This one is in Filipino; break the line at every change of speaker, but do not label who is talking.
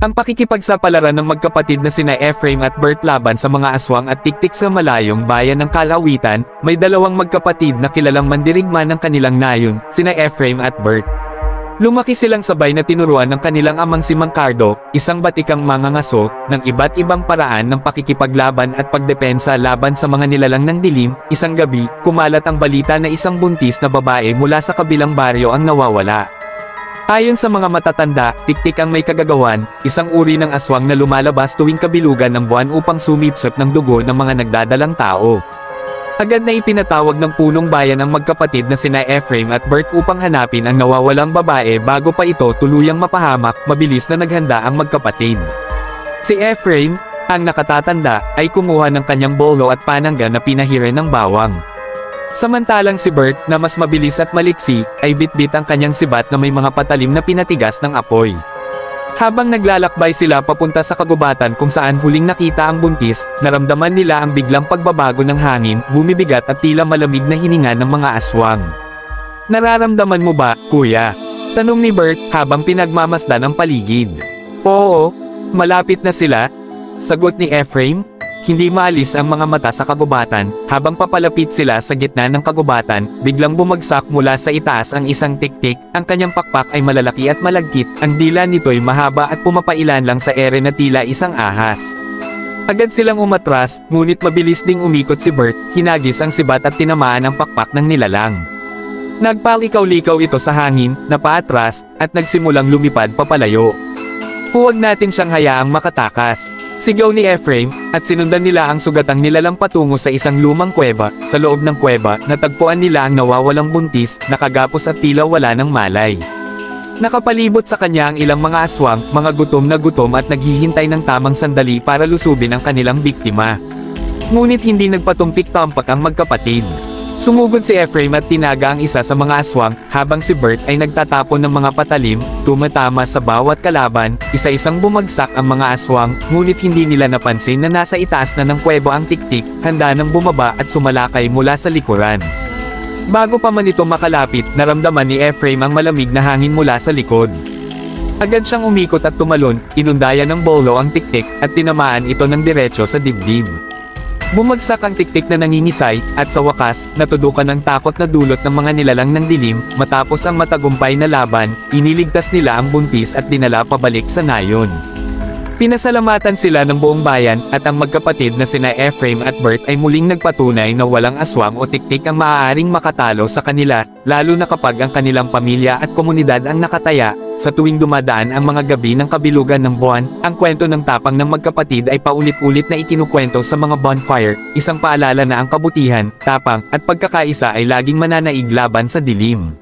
Ang pakikipagsapalaran ng magkapatid na sina Ephraim at Bert laban sa mga aswang at tiktik sa malayong bayan ng Kalawitan, may dalawang magkapatid na kilalang mandirigma ng kanilang nayon, sina Ephraim at Bert. Lumaki silang sabay na tinuruan ng kanilang amang si Mangkardo, isang batikang mangangaso, ng iba't ibang paraan ng pakikipaglaban at pagdepensa laban sa mga nilalang ng dilim. Isang gabi, kumalat ang balita na isang buntis na babae mula sa kabilang baryo ang nawawala. Ayon sa mga matatanda, tiktik ang may kagagawan, isang uri ng aswang na lumalabas tuwing kabilugan ng buwan upang sumipsip ng dugo ng mga nagdadalang tao. Agad na ipinatawag ng punong bayan ang magkapatid na sina Ephraim at Bert upang hanapin ang nawawalang babae bago pa ito tuluyang mapahamak. Mabilis na naghanda ang magkapatid. Si Ephraim, ang nakatatanda, ay kumuha ng kanyang bolo at panangga na pinahiran ng bawang. Samantalang si Bert, na mas mabilis at maliksi, ay bitbit ang kanyang sibat na may mga patalim na pinatigas ng apoy. Habang naglalakbay sila papunta sa kagubatan kung saan huling nakita ang buntis, naramdaman nila ang biglang pagbabago ng hangin, bumibigat at tila malamig na hininga ng mga aswang. "Nararamdaman mo ba, kuya?" tanong ni Bert habang pinagmamasdan ang paligid. "Oo, malapit na sila," sagot ni Ephraim. Hindi maalis ang mga mata sa kagubatan. Habang papalapit sila sa gitna ng kagubatan, biglang bumagsak mula sa itaas ang isang tiktik. Ang kanyang pakpak ay malalaki at malagkit, ang dila nito'y mahaba at pumapailan lang sa ere na tila isang ahas. Agad silang umatras, ngunit mabilis ding umikot si Bert, hinagis ang sibat at tinamaan ang pakpak ng nilalang. Nagpalikaw-likaw ito sa hangin, napaatras, at nagsimulang lumipad papalayo. "Huwag natin siyang hayaang makatakas," sigaw ni Ephraim, at sinundan nila ang sugatang nilalang patungo sa isang lumang kuweba. Sa loob ng kuweba, natagpuan nila ang nawawalang buntis, nakagapos at tila wala ng malay. Nakapalibot sa kanya ang ilang mga aswang, mga gutom na gutom at naghihintay ng tamang sandali para lusubin ang kanilang biktima. Ngunit hindi nagpatumpik-tampak ang magkapatid. Sumugod si Ephraim at tinaga ang isa sa mga aswang, habang si Bert ay nagtatapon ng mga patalim, tumatama sa bawat kalaban. Isa-isang bumagsak ang mga aswang, ngunit hindi nila napansin na nasa itaas na ng kuwebo ang tiktik, handa nang bumaba at sumalakay mula sa likuran. Bago pa man ito makalapit, naramdaman ni Ephraim ang malamig na hangin mula sa likod. Agad siyang umikot at tumalon, inundayan ng bolo ang tiktik, at tinamaan ito ng diretso sa dibdib. Bumagsak ang tiktik na nangingisay, at sa wakas, natudukan ang takot na dulot ng mga nilalang ng dilim. Matapos ang matagumpay na laban, iniligtas nila ang buntis at dinala pabalik sa nayon. Pinasalamatan sila ng buong bayan, at ang magkapatid na sina Ephraim at Bert ay muling nagpatunay na walang aswang o tiktik ang maaaring makatalo sa kanila, lalo na kapag ang kanilang pamilya at komunidad ang nakataya. Sa tuwing dumadaan ang mga gabi ng kabilugan ng buwan, ang kwento ng tapang ng magkapatid ay paulit-ulit na ikinukwento sa mga bonfire, isang paalala na ang kabutihan, tapang, at pagkakaisa ay laging mananaig laban sa dilim.